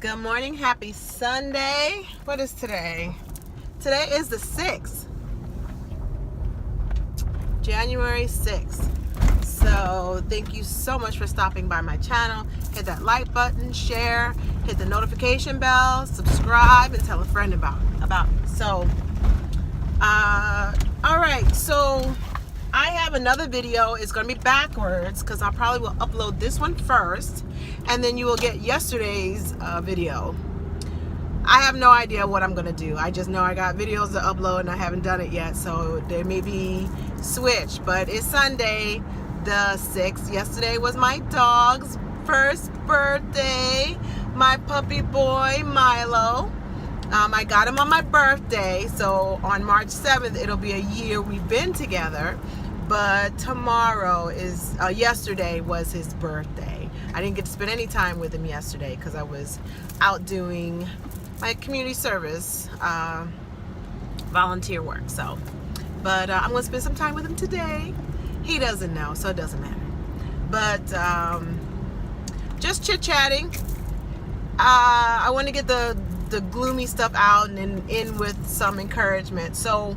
Good morning, happy Sunday. What is today? Today is the 6th, January 6th. So thank you so much for stopping by my channel. Hit that like button, share, hit the notification bell, subscribe, and tell a friend about it. So, all right, so I have another video. It's going to be backwards because I probably will upload this one first, and then you will get yesterday's video. I have no idea what I'm going to do. I just know I got videos to upload and I haven't done it yet, so there may be switch. But it's Sunday the 6th. Yesterday was my dog's first birthday, my puppy boy Milo. I got him on my birthday, so on March 7th it'll be a year we've been together. But yesterday was his birthday. I didn't get to spend any time with him yesterday because I was out doing my community service volunteer work. But I'm going to spend some time with him today. He doesn't know, so it doesn't matter. But just chit-chatting. I want to get the gloomy stuff out and in with some encouragement. So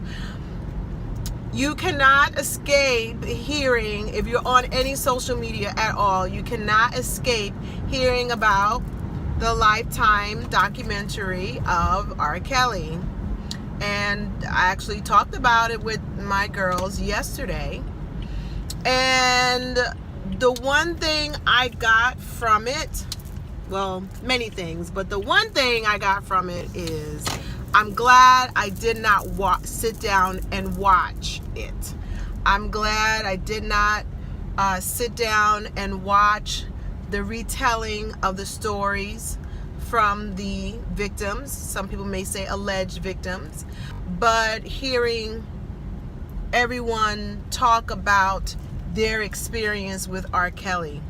you cannot escape hearing, if you're on any social media at all, you cannot escape hearing about the Lifetime documentary of R.Kelly. And I actually talked about it with my girls yesterday. And the one thing I got from it, well, many things, but the one thing I got from it is I'm glad I did not sit down and watch it. I'm glad I did not sit down and watch the retelling of the stories from the victims. Some people may say alleged victims, but hearing everyone talk about their experience with R. Kelly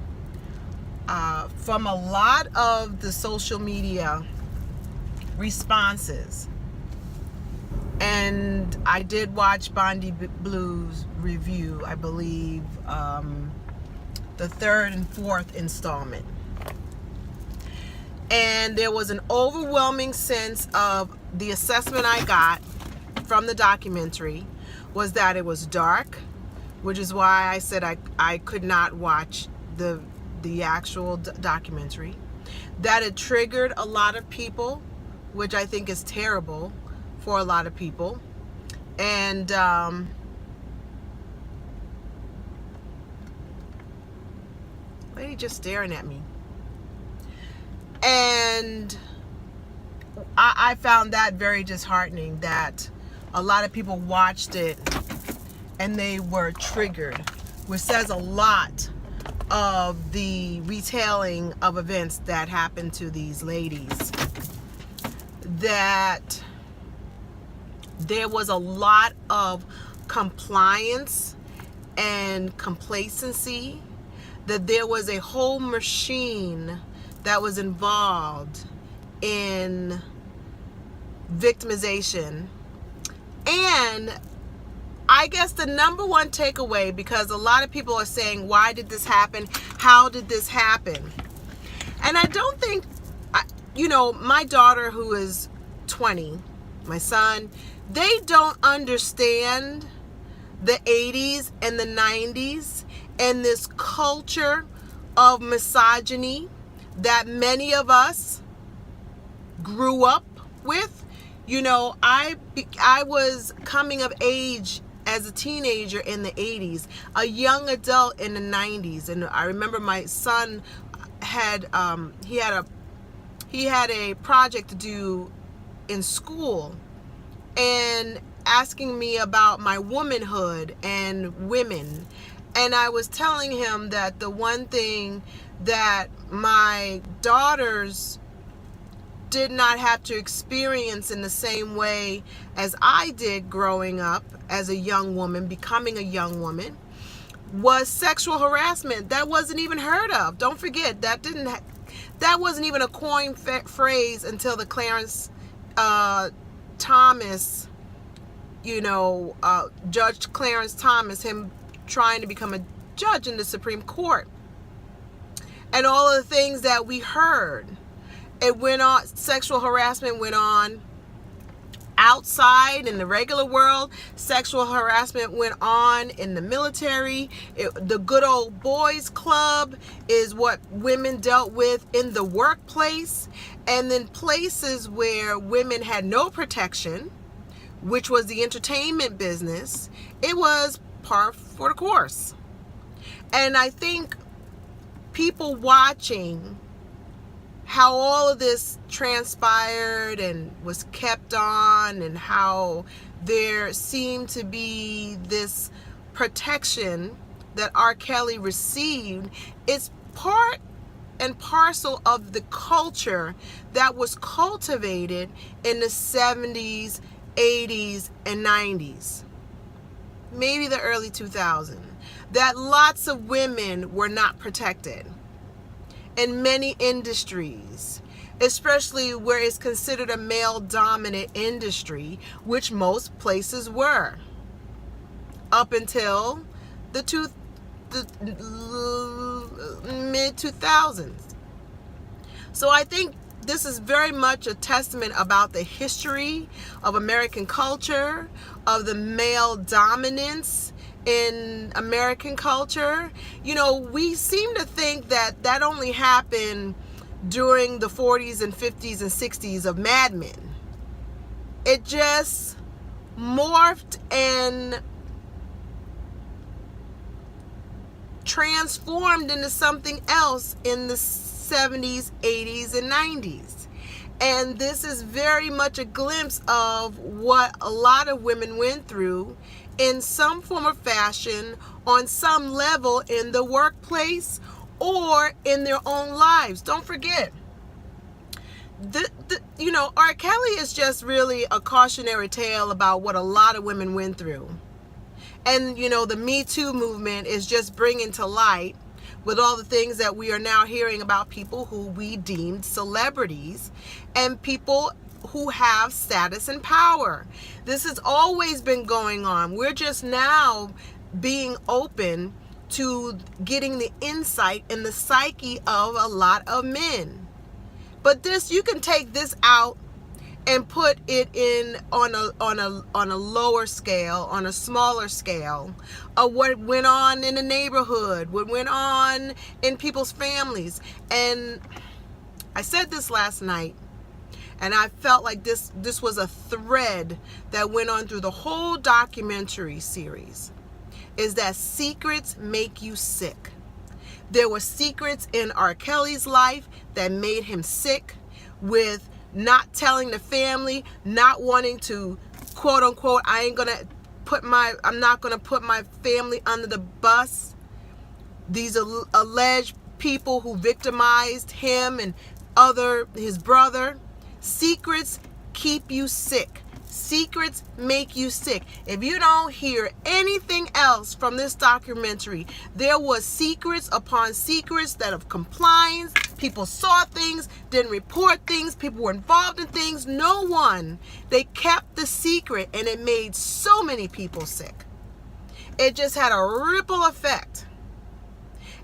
from a lot of the social media responses. And I did watch Bondi Blue's review, I believe, the 3rd and 4th installment. And there was an overwhelming sense of the assessment I got from the documentary was that it was dark, which is why I said I could not watch the actual documentary. That it triggered a lot of people, which I think is terrible for a lot of people. And lady just staring at me. And I found that very disheartening, that a lot of people watched it and they were triggered, which says a lot of the retelling of events that happened to these ladies. That there was a lot of compliance and complacency, that there was a whole machine that was involved in victimization. And I guess the number one takeaway, because a lot of people are saying, why did this happen? How did this happen? And I don't think, my daughter who is 20, my son, they don't understand the 80s and the 90s and this culture of misogyny that many of us grew up with. I was coming of age as a teenager in the 80s, a young adult in the 90s, and I remember my son had he had a project to do in school and asking me about my womanhood and women. And I was telling him that the one thing that my daughters did not have to experience in the same way as I did growing up as a young woman, becoming a young woman, was sexual harassment. That wasn't even heard of. Don't forget, that wasn't even a coined phrase until the Clarence Thomas, Judge Clarence Thomas, him trying to become a judge in the Supreme Court, and all of the things that we heard. It went on, sexual harassment went on outside in the regular world. Sexual harassment went on in the military. The good old boys club is what women dealt with in the workplace. And then places where women had no protection, which was the entertainment business, it was par for the course. And I think people watching how all of this transpired and was kept on, and how there seemed to be this protection that R.Kelly received, it's part and parcel of the culture that was cultivated in the 70s, 80s, and 90s, maybe the early 2000s, that lots of women were not protected in many industries, especially where it's considered a male-dominant industry, which most places were up until the mid-2000s. So I think this is very much a testament about the history of American culture, of the male dominance in American culture. You know, we seem to think that that only happened during the 40s and 50s and 60s of Mad Men. It just morphed and transformed into something else in the 70s, 80s, and 90s. And this is very much a glimpse of what a lot of women went through in some form or fashion, on some level, in the workplace or in their own lives. Don't forget, you know, R. Kelly is just really a cautionary tale about what a lot of women went through. And, you know, the Me Too movement is just bringing to light, with all the things that we are now hearing about people who we deemed celebrities and people who have status and power. This has always been going on. We're just now being open to getting the insight in the psyche of a lot of men. But this, you can take this out and put it in on a lower scale, on a smaller scale, of what went on in the neighborhood, what went on in people's families. And I said this last night, and I felt like this was a thread that went on through the whole documentary series, is that secrets make you sick. There were secrets in R. Kelly's life that made him sick, with not telling the family, not wanting to, quote unquote, I'm not gonna put my family under the bus. These alleged people who victimized him and his brother. Secrets keep you sick. Secrets make you sick. If you don't hear anything else from this documentary, there was secrets upon secrets that of compliance. People saw things, didn't report things, people were involved in things. No one. They kept the secret, and it made so many people sick. It just had a ripple effect.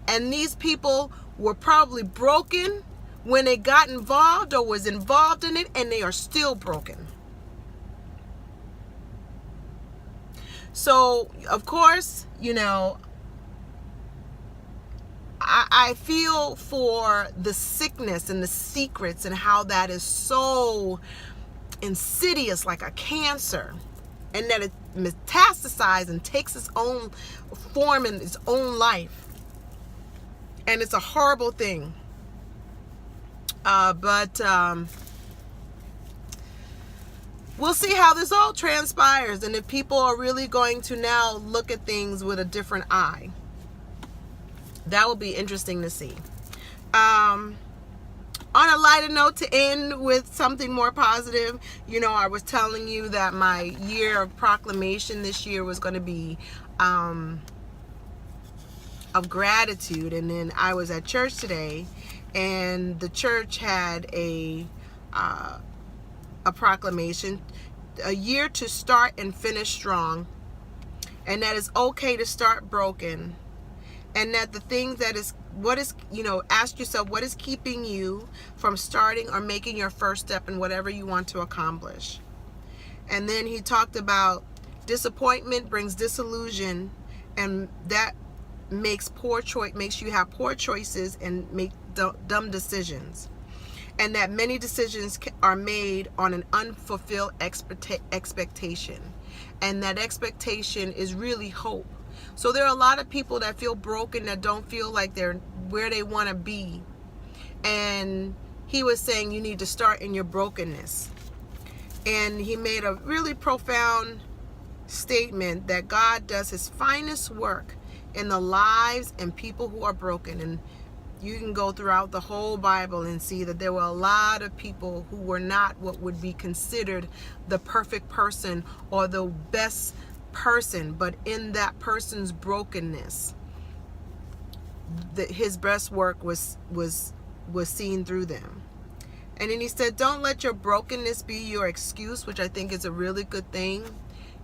And these people were probably broken when they got involved or was involved in it, and they are still broken. So, of course, you know, I feel for the sickness and the secrets and how that is so insidious, like a cancer, and that it metastasizes and takes its own form in its own life. And it's a horrible thing. But we'll see how this all transpires, and if people are really going to now look at things with a different eye. That will be interesting to see. On a lighter note, to end with something more positive, you know, I was telling you that my year of proclamation this year was going to be of gratitude. And then I was at church today, and the church had a proclamation, a year to start and finish strong, and that it's okay to start broken, And that the thing that is, what is, ask yourself, what is keeping you from starting or making your first step in whatever you want to accomplish. And then he talked about disappointment brings disillusion, and that makes you have poor choices and make dumb decisions. And that many decisions are made on an unfulfilled expectation. And that expectation is really hope. So there are a lot of people that feel broken, that don't feel like they're where they want to be. And he was saying you need to start in your brokenness. And he made a really profound statement that God does his finest work in the lives and people who are broken. And you can go throughout the whole Bible and see that there were a lot of people who were not what would be considered the perfect person or the best person, but in that person's brokenness, his best work was seen through them. And then he said, don't let your brokenness be your excuse, which I think is a really good thing.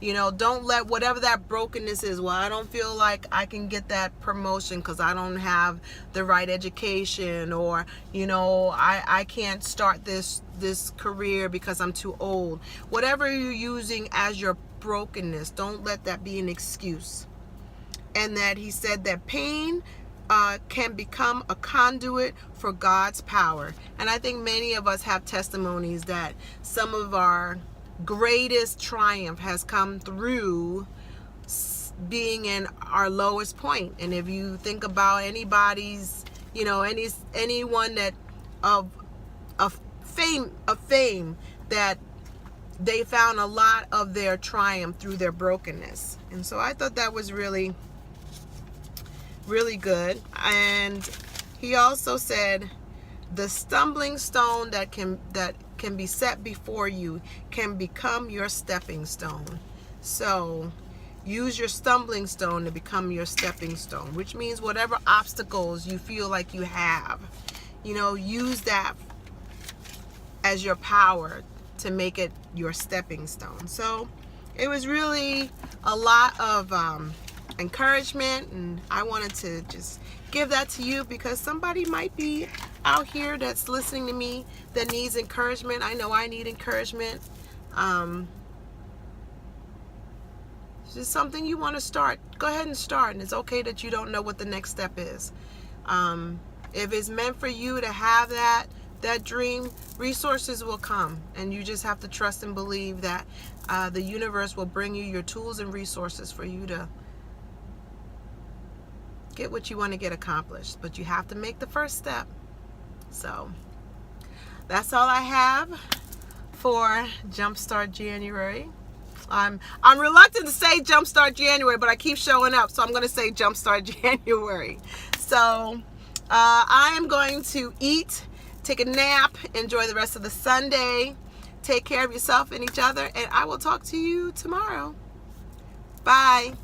Don't let whatever that brokenness is, well, I don't feel like I can get that promotion because I don't have the right education, or I can't start this career because I'm too old. Whatever you're using as your brokenness, don't let that be an excuse. And that he said that pain can become a conduit for God's power. And I think many of us have testimonies that some of our greatest triumph has come through being in our lowest point. And if you think about anybody's, anyone that of fame that they found a lot of their triumph through their brokenness. And so I thought that was really, really good. And he also said the stumbling stone that can be set before you can become your stepping stone. So use your stumbling stone to become your stepping stone, which means whatever obstacles you feel like you have, use that as your power to make it your stepping stone. So it was really a lot of encouragement, and I wanted to just give that to you because somebody might be out here that's listening to me that needs encouragement. I know I need encouragement. It's just something you want to start. Go ahead and start, and it's okay that you don't know what the next step is. If it's meant for you to have that dream, resources will come, and you just have to trust and believe that the universe will bring you your tools and resources for you to get what you want to get accomplished. But you have to make the first step. So that's all I have for Jumpstart January. I'm reluctant to say Jumpstart January, but I keep showing up, so I'm going to say Jumpstart January. So I am going to eat, take a nap, enjoy the rest of the Sunday. Take care of yourself and each other, and I will talk to you tomorrow. Bye.